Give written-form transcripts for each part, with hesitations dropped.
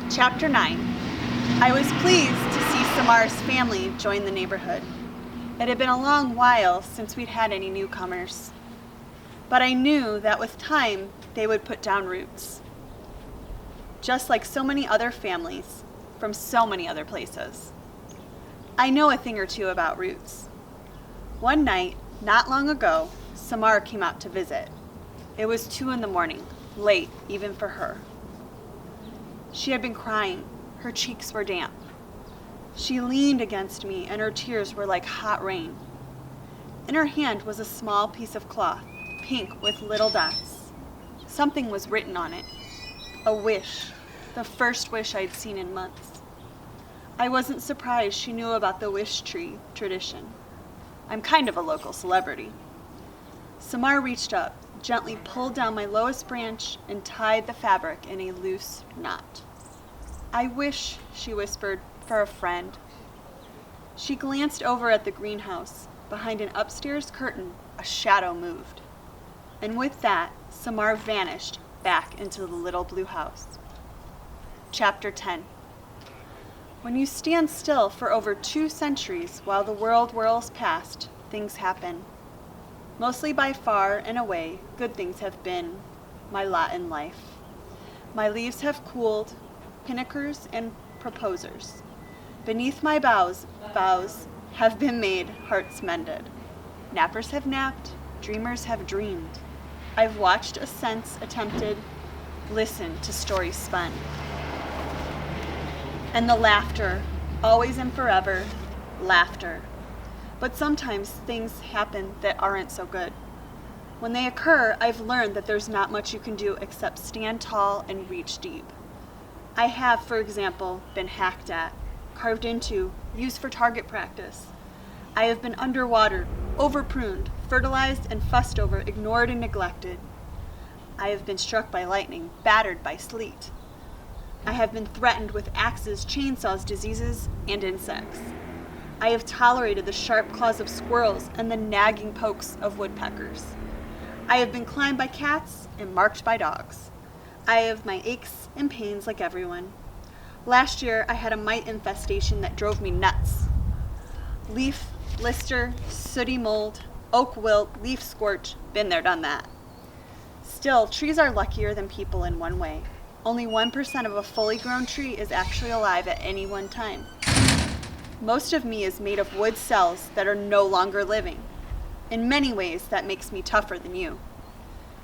Chapter 9. I was pleased to see Samar's family join the neighborhood. It had been a long while since we'd had any newcomers. But I knew that with time, they would put down roots. Just like so many other families from so many other places. I know a thing or two about roots. One night, not long ago, Samar came out to visit. It was 2 a.m, late even for her. She had been crying. Her cheeks were damp. She leaned against me and her tears were like hot rain. In her hand was a small piece of cloth, pink with little dots. Something was written on it. A wish. The first wish I'd seen in months. I wasn't surprised she knew about the Wishtree tradition. I'm kind of a local celebrity. Samar reached up, gently pulled down my lowest branch, and tied the fabric in a loose knot. "I wish," she whispered, "for a friend." She glanced over at the greenhouse. Behind an upstairs curtain, a shadow moved. And with that, Samar vanished back into the little blue house. Chapter 10. When you stand still for over 2 centuries while the world whirls past, things happen. Mostly by far and away, good things have been my lot in life. My leaves have cooled, pinnacles and proposers. Beneath my boughs have been made, hearts mended. Nappers have napped, dreamers have dreamed. I've watched ascents attempted, listened to stories spun. And the laughter, always and forever, laughter. But sometimes things happen that aren't so good. When they occur, I've learned that there's not much you can do except stand tall and reach deep. I have, for example, been hacked at, carved into, used for target practice. I have been underwatered, overpruned, fertilized and fussed over, ignored and neglected. I have been struck by lightning, battered by sleet. I have been threatened with axes, chainsaws, diseases, and insects. I have tolerated the sharp claws of squirrels and the nagging pokes of woodpeckers. I have been climbed by cats and marked by dogs. I have my aches and pains like everyone. Last year, I had a mite infestation that drove me nuts. Leaf, blister, sooty mold, oak wilt, leaf scorch, been there, done that. Still, trees are luckier than people in one way. Only 1% of a fully grown tree is actually alive at any one time. Most of me is made of wood cells that are no longer living. In many ways, that makes me tougher than you.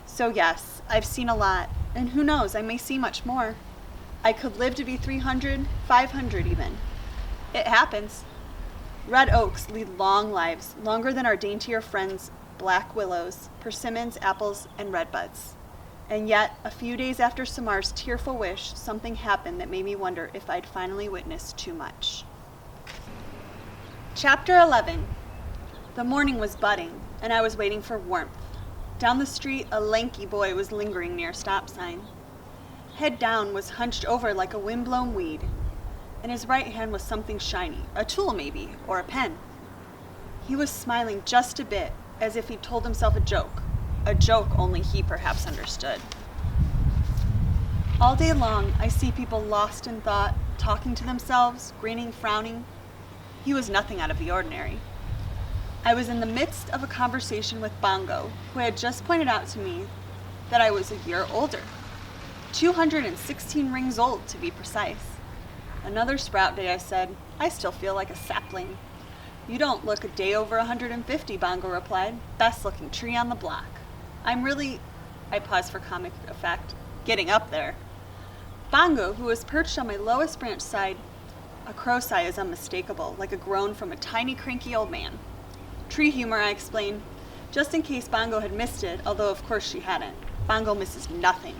So yes, I've seen a lot, and who knows, I may see much more. I could live to be 300, 500 even. It happens. Red oaks lead long lives, longer than our daintier friends, black willows, persimmons, apples, and redbuds. And yet, a few days after Samar's tearful wish, something happened that made me wonder if I'd finally witnessed too much. Chapter 11. The morning was budding, and I was waiting for warmth. Down the street, a lanky boy was lingering near a stop sign. Head down, was hunched over like a wind-blown weed. In his right hand was something shiny, a tool maybe, or a pen. He was smiling just a bit, as if he'd told himself a joke only he perhaps understood. All day long, I see people lost in thought, talking to themselves, grinning, frowning. He was nothing out of the ordinary. I was in the midst of a conversation with Bongo, who had just pointed out to me that I was a year older. 216 rings old, to be precise. Another sprout day, I said. I still feel like a sapling. You don't look a day over 150, Bongo replied. Best looking tree on the block. I paused for comic effect, getting up there. Bongo, who was perched on my lowest branch, sighed. A crow sigh is unmistakable, like a groan from a tiny, cranky old man. Tree humor, I explained, just in case Bongo had missed it, although of course she hadn't. Bongo misses nothing,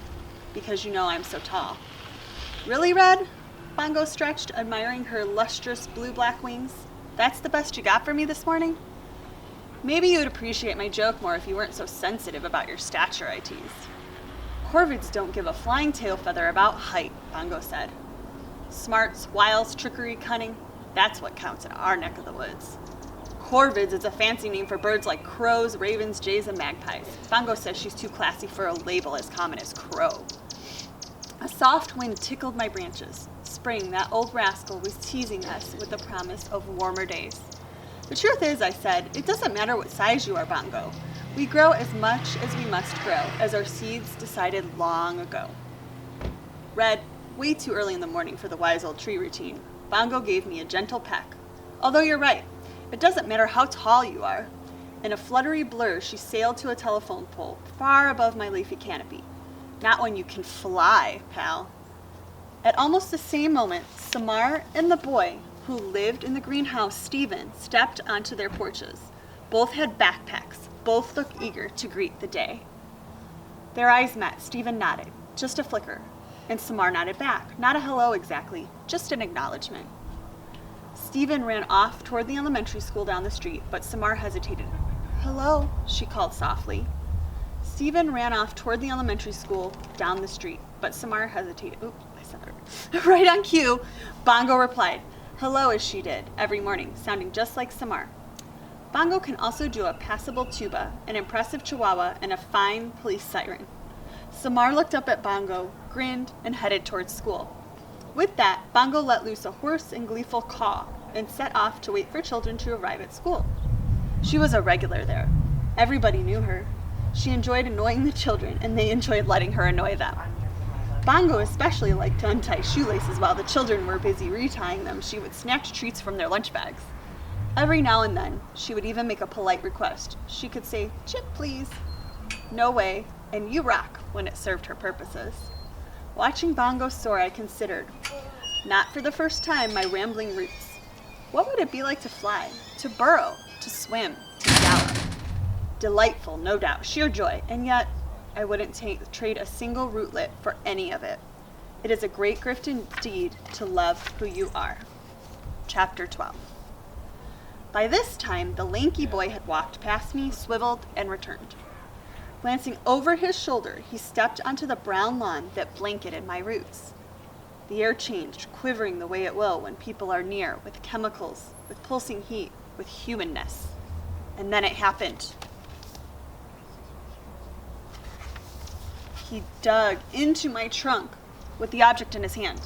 because you know I'm so tall. Really, Red? Bongo stretched, admiring her lustrous blue-black wings. That's the best you got for me this morning? Maybe you'd appreciate my joke more if you weren't so sensitive about your stature, I teased. Corvids don't give a flying tail feather about height, Bongo said. Smarts, wiles, trickery, cunning, that's what counts in our neck of the woods. Corvids is a fancy name for birds like crows, ravens, jays, and magpies. Bongo says she's too classy for a label as common as crow. A soft wind tickled my branches. Spring, that old rascal, was teasing us with the promise of warmer days. The truth is, I said, it doesn't matter what size you are, Bongo. We grow as much as we must grow, as our seeds decided long ago. Red, way too early in the morning for the wise old tree routine, Bongo gave me a gentle peck. Although you're right, it doesn't matter how tall you are. In a fluttery blur, she sailed to a telephone pole far above my leafy canopy. Not when you can fly, pal. At almost the same moment, Samar and the boy who lived in the greenhouse, Stephen, stepped onto their porches. Both had backpacks. Both looked eager to greet the day. Their eyes met. Stephen nodded, just a flicker, and Samar nodded back. Not a hello exactly, just an acknowledgement. Stephen ran off toward the elementary school down the street, but Samar hesitated. Hello, she called softly. Stephen ran off toward the elementary school down the street, but Samar hesitated. Oops, I said that. Right on cue, Bongo replied, hello, as she did every morning, sounding just like Samar. Bongo can also do a passable tuba, an impressive chihuahua, and a fine police siren. Samar looked up at Bongo, grinned, and headed towards school. With that, Bongo let loose a hoarse and gleeful caw and set off to wait for children to arrive at school. She was a regular there. Everybody knew her. She enjoyed annoying the children, and they enjoyed letting her annoy them. Bongo especially liked to untie shoelaces while the children were busy retying them. She would snatch treats from their lunch bags. Every now and then, she would even make a polite request. She could say, chip, please. No way, and you rock when it served her purposes. Watching Bongo soar, I considered, not for the first time, my rambling roots. What would it be like to fly, to burrow, to swim, to gallop? Delightful, no doubt, sheer joy, and yet I wouldn't trade a single rootlet for any of it. It is a great gift indeed to love who you are. Chapter 12. By this time, the lanky boy had walked past me, swiveled, and returned. Glancing over his shoulder, he stepped onto the brown lawn that blanketed my roots. The air changed, quivering the way it will when people are near, with chemicals, with pulsing heat, with humanness. And then it happened. He dug into my trunk with the object in his hand.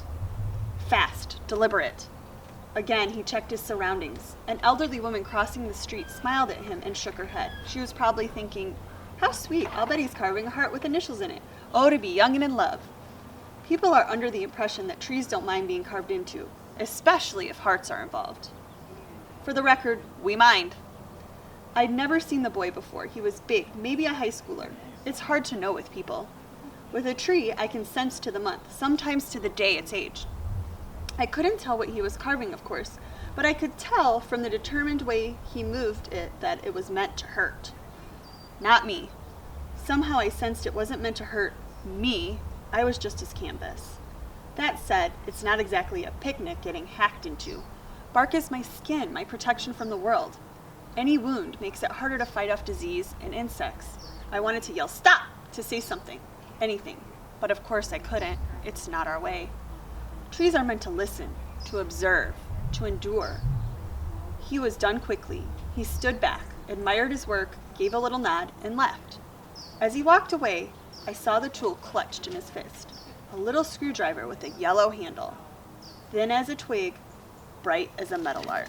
Fast, deliberate. Again, he checked his surroundings. An elderly woman crossing the street smiled at him and shook her head. She was probably thinking, how sweet, I'll bet he's carving a heart with initials in it. Oh, to be young and in love. People are under the impression that trees don't mind being carved into, especially if hearts are involved. For the record, we mind. I'd never seen the boy before. He was big, maybe a high schooler. It's hard to know with people. With a tree, I can sense to the month, sometimes to the day its age. I couldn't tell what he was carving, of course, but I could tell from the determined way he moved it that it was meant to hurt. Not me. Somehow I sensed it wasn't meant to hurt me. I was just his canvas. That said, it's not exactly a picnic getting hacked into. Bark is my skin, my protection from the world. Any wound makes it harder to fight off disease and insects. I wanted to yell, stop, to say something, anything. But of course I couldn't. It's not our way. Trees are meant to listen, to observe, to endure. He was done quickly. He stood back, admired his work, gave a little nod, and left. As he walked away, I saw the tool clutched in his fist, a little screwdriver with a yellow handle, thin as a twig, bright as a meadowlark.